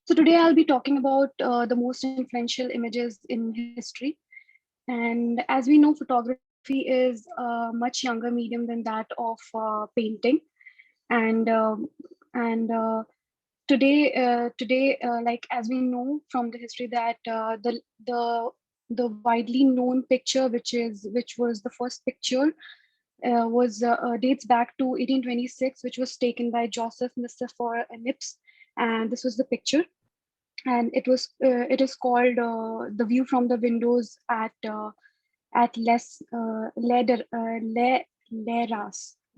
So today I'll be talking about the most influential images in history. And as we know, photography is a much younger medium than that of painting. And and today, like as we know from the history that the widely known picture, which was the first picture, was dates back to 1826, which was taken by Joseph Nicephore Nips, and this was the picture, and it is called the view from the windows at Leras.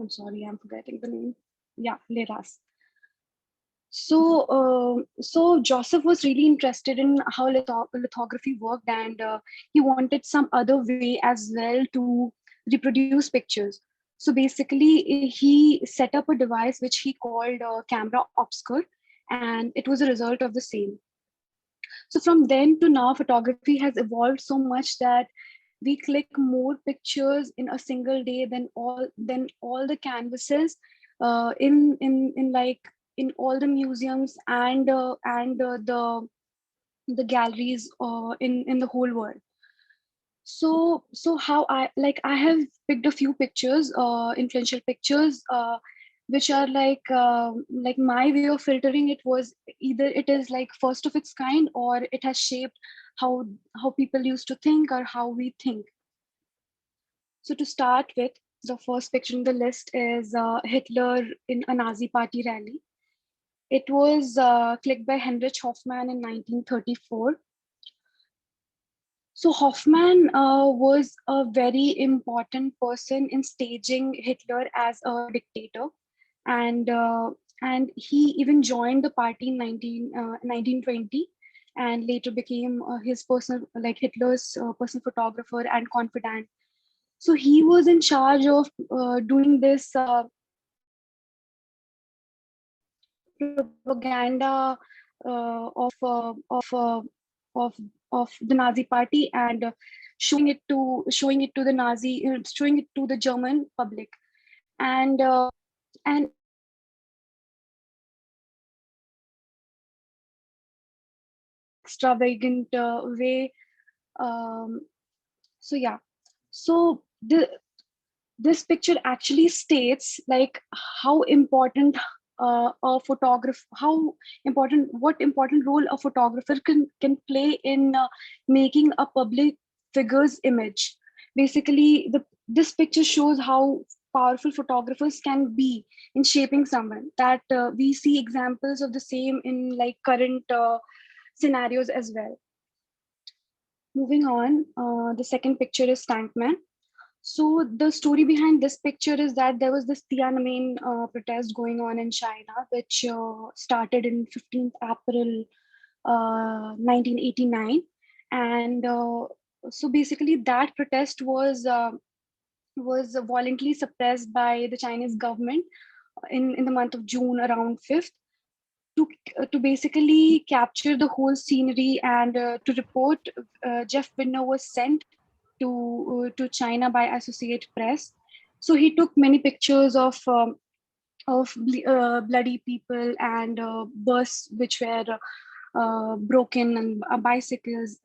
I'm sorry, I'm forgetting the name. Yeah, Leras. So Joseph was really interested in how lithography worked, and he wanted some other way as well to reproduce pictures. So basically, he set up a device which he called camera obscure, and it was a result of the same. So from then to now, photography has evolved so much that we click more pictures in a single day than all the canvases in like in all the museums and the galleries in the whole world. So how I have picked a few pictures, influential pictures, which are like my way of filtering it was either it is like first of its kind, or it has shaped how how people used to think or how we think. So to start with, the first picture in the list is Hitler in a Nazi party rally. It was clicked by Heinrich Hoffmann in 1934. So Hoffman was a very important person in staging Hitler as a dictator, and and he even joined the party in 1920, and later became his personal, like Hitler's personal photographer and confidant. So he was in charge of doing this propaganda of of the Nazi party, and showing it to the Nazi, showing it to the German public, and and in a very extravagant way. Um, so yeah, so this picture actually states like how important a photographer how important what important role a photographer can play in making a public figure's image. Basically, the this picture shows how powerful photographers can be in shaping someone, that we see examples of the same in like current scenarios as well. Moving on, the second picture is Tankman. So the story behind this picture is that there was this Tiananmen protest going on in China, which started in 15th April 1989, and so basically that protest was violently suppressed by the Chinese government in the month of June around 5th, to basically capture the whole scenery and to report. Jeff Winner was sent to China by Associate Press. So he took many pictures of bloody people and bus which were broken, and bicycles.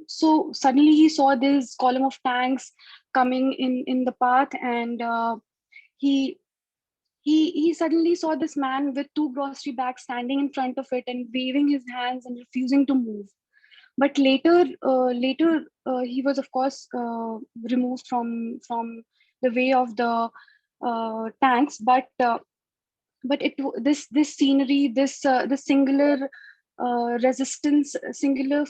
So suddenly he saw this column of tanks coming in the path, and he he suddenly saw this man with two grocery bags standing in front of it and waving his hands and refusing to move. But later he was of course removed from the way of the tanks. But this scenery, the singular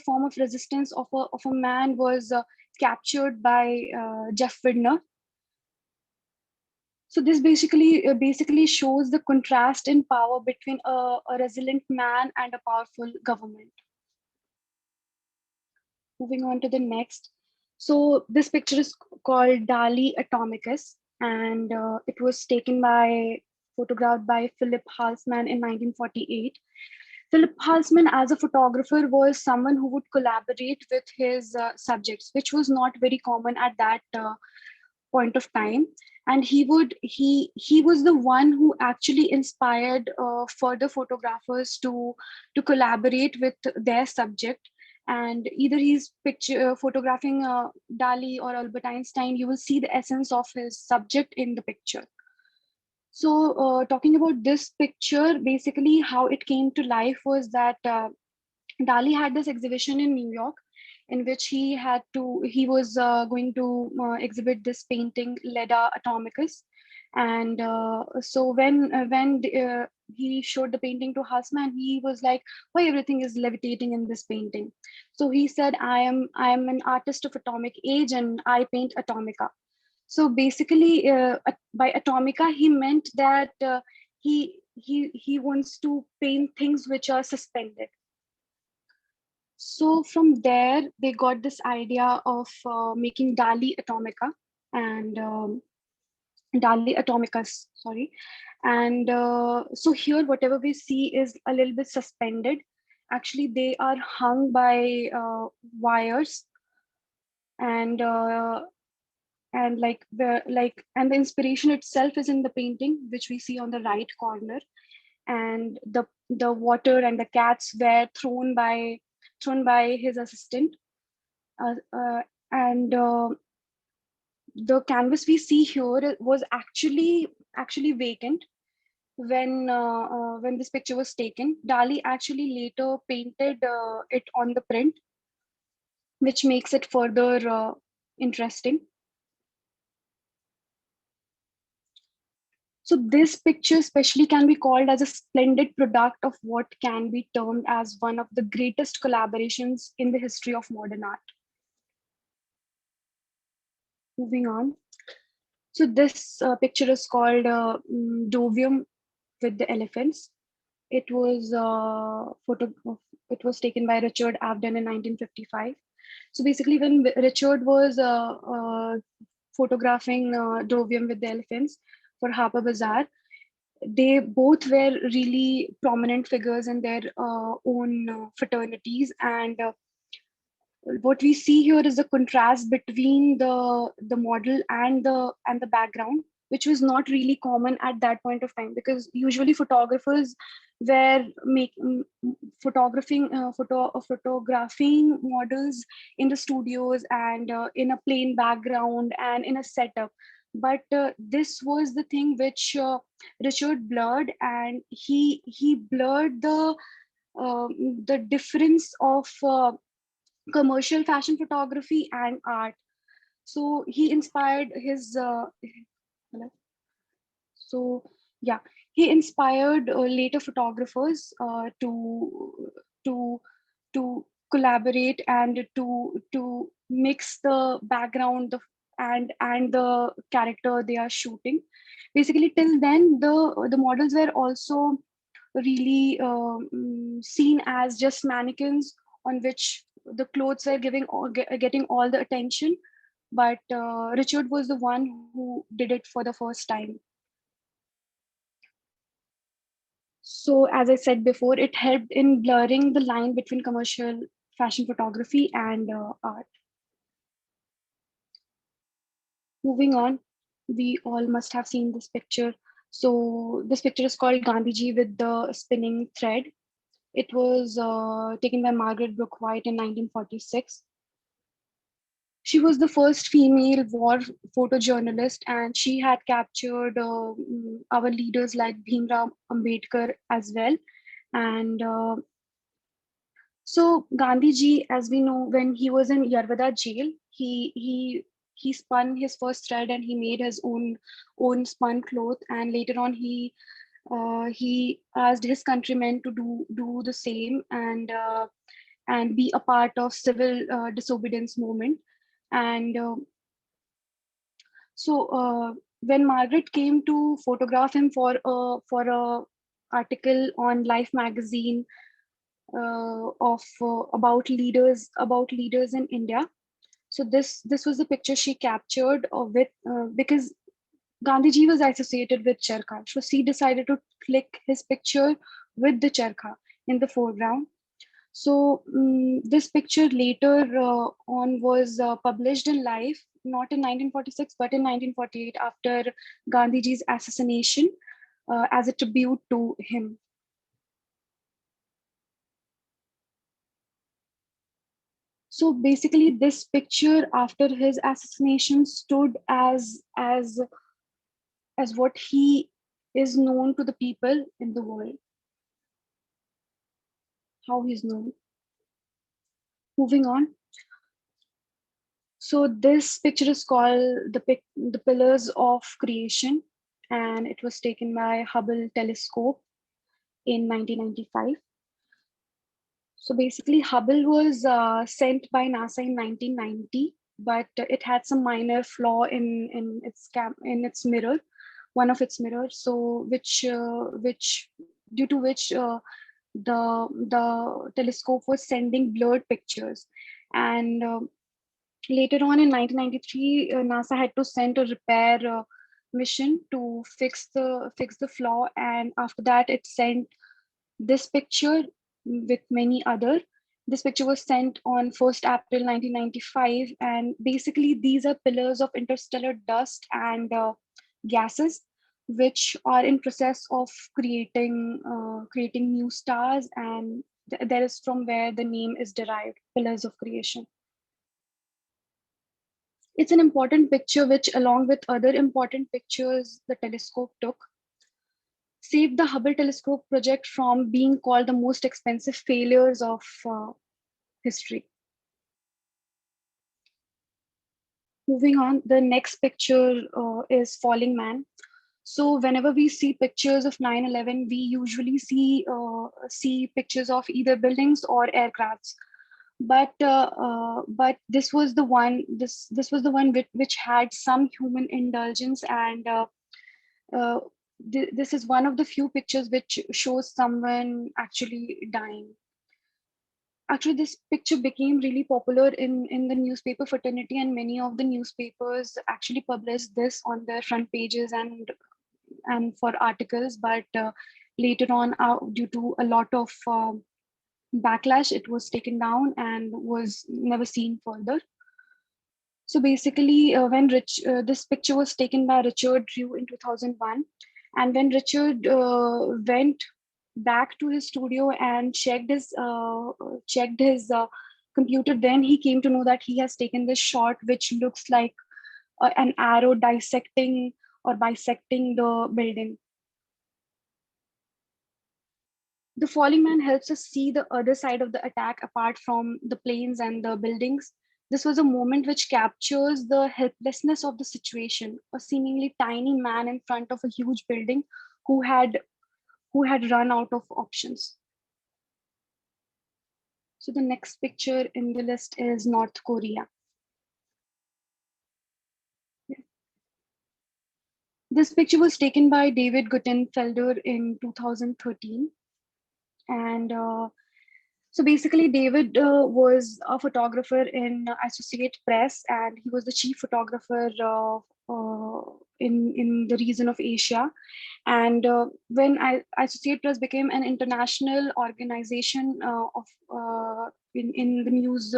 form of resistance of a man was captured by Jeff Widner. So this basically shows the contrast in power between a resilient man and a powerful government. Moving on to the next. So this picture is called Dali Atomicus, and it was taken by photographed by Philip Halsman in 1948. Philip Halsman, as a photographer, was someone who would collaborate with his subjects, which was not very common at that point of time. and he was the one who actually inspired further photographers to collaborate with their subject. And either he's picture photographing Dali or Albert Einstein, you will see the essence of his subject in the picture. So talking about this picture, basically how it came to life was that Dali had this exhibition in New York, in which he was going to exhibit this painting, Leda Atomicus. And so when he showed the painting to Haussmann, he was like, "Why everything is levitating in this painting?" So he said, I am an artist of atomic age, and I paint atomica." So basically, by atomica, he meant that he wants to paint things which are suspended. So from there, they got this idea of making Dali Atomica and Dali Atomicus, sorry. And so here, whatever we see is a little bit suspended. Actually, they are hung by wires, and and the inspiration itself is in the painting, which we see on the right corner. And the water and the cats were thrown by his assistant. uh, uh, and The canvas we see here was actually vacant when this picture was taken. Dali actually later painted it on the print, which makes it further interesting. So this picture especially can be called as a splendid product of what can be termed as one of the greatest collaborations in the history of modern art. Moving on. So this picture is called Dovium with the Elephants. It was it was taken by Richard Avedon in 1955. So basically, when Richard was photographing Dovium with the Elephants for Harper Bazaar, they both were really prominent figures in their own fraternities. And what we see here is the contrast between the model and the background, which was not really common at that point of time, because usually photographers were photographing models in the studios and in a plain background and in a setup. But this was the thing which Richard blurred, and he blurred the difference of commercial fashion photography and art. So he inspired his so yeah, he inspired later photographers to to collaborate and to mix the background and the character they are shooting. Basically, till then the models were also really seen as just mannequins on which the clothes were getting all the attention. But Richard was the one who did it for the first time. So as I said before, it helped in blurring the line between commercial fashion photography and art. Moving on, we all must have seen this picture. So this picture is called Gandhiji with the spinning thread. It was taken by Margaret Brooke White in 1946. She was the first female war photojournalist, and she had captured our leaders like Bhimrao Ambedkar as well. And so Gandhiji, as we know, when he was in Yarwada jail, he spun his first thread and he made his own spun cloth. And later on, he asked his countrymen to do the same and be a part of civil disobedience movement. And so when Margaret came to photograph him for a article on Life magazine of about leaders in India. So this was the picture she captured with because Gandhiji was associated with charkha, so she decided to click his picture with the charkha in the foreground. So this picture later on was published in Life not in 1946, but in 1948 after Gandhiji's assassination, as a tribute to him. So basically, this picture after his assassination stood as what he is known to the people in the world, how he's known. Moving on. So this picture is called the Pillars of Creation, and it was taken by Hubble telescope in 1995. So basically, Hubble was sent by NASA in 1990, but it had some minor flaw in its mirror, one of its mirrors. So which due to which the telescope was sending blurred pictures, and later on in 1993, NASA had to send a repair mission to fix the flaw, and after that, it sent this picture with many other. This picture was sent on 1st April 1995, and basically these are pillars of interstellar dust and gases, which are in process of creating new stars, and that is from where the name is derived, pillars of creation. It's an important picture which, along with other important pictures the telescope took, saved the Hubble telescope project from being called the most expensive failures of history. Moving on, the next picture is Falling Man. So whenever we see pictures of 9/11, we usually see pictures of either buildings or aircrafts. But this was the one this was the one which had some human indulgence, and uh, this is one of the few pictures which shows someone actually dying. Actually, this picture became really popular in the newspaper fraternity, and many of the newspapers actually published this on their front pages and for articles. But later on, due to a lot of backlash, it was taken down and was never seen further. So basically, this picture was taken by Richard Drew in 2001, and when Richard went back to his studio and checked his computer, then he came to know that he has taken this shot, which looks like an arrow dissecting or bisecting the building. The falling man helps us see the other side of the attack apart from the planes and the buildings. This was a moment which captures the helplessness of the situation, a seemingly tiny man in front of a huge building who had run out of options. So the next picture in the list is North Korea. This picture was taken by David Guttenfelder in 2013, and so basically, David was a photographer in Associate Press, and he was the chief photographer in the region of Asia. And when Associate Press became an international organization in the news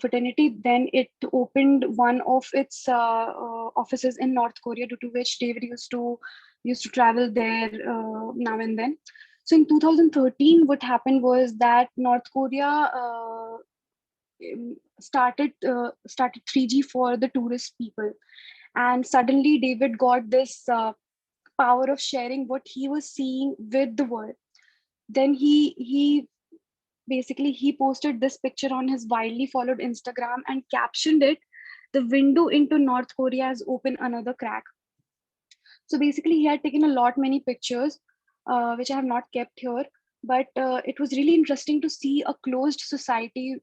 fraternity, then it opened one of its offices in North Korea, due to which David used to travel there now and then. So in 2013, what happened was that North Korea started 3G for the tourist people, and suddenly David got this power of sharing what he was seeing with the world. Then he posted this picture on his widely followed Instagram and captioned it, "The window into North Korea has opened another crack." So basically, he had taken a lot many pictures, which I have not kept here. But it was really interesting to see a closed society,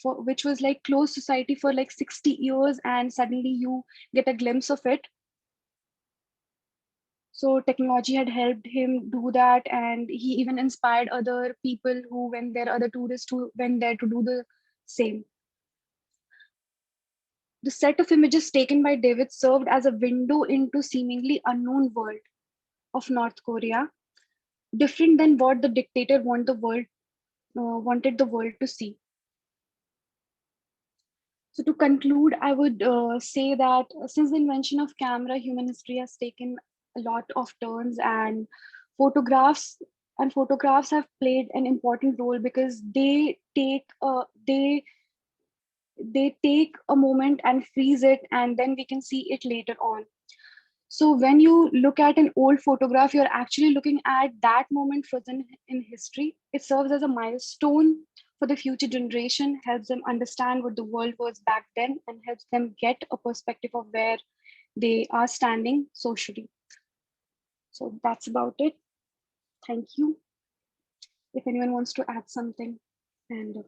which was like closed society for like 60 years, and suddenly you get a glimpse of it. So technology had helped him do that, and he even inspired other people who went there, other tourists who went there to do the same. The set of images taken by David served as a window into seemingly unknown world of North Korea, different than what the dictator wanted the world to see. So to conclude, I would say that since the invention of camera, human history has taken a lot of turns, and photographs photographs have played an important role because they take a moment and freeze it, and then we can see it later on. So when you look at an old photograph, you're actually looking at that moment frozen in history. It serves as a milestone for the future generation, helps them understand what the world was back then, and helps them get a perspective of where they are standing socially. So that's about it. Thank you. If anyone wants to add something, and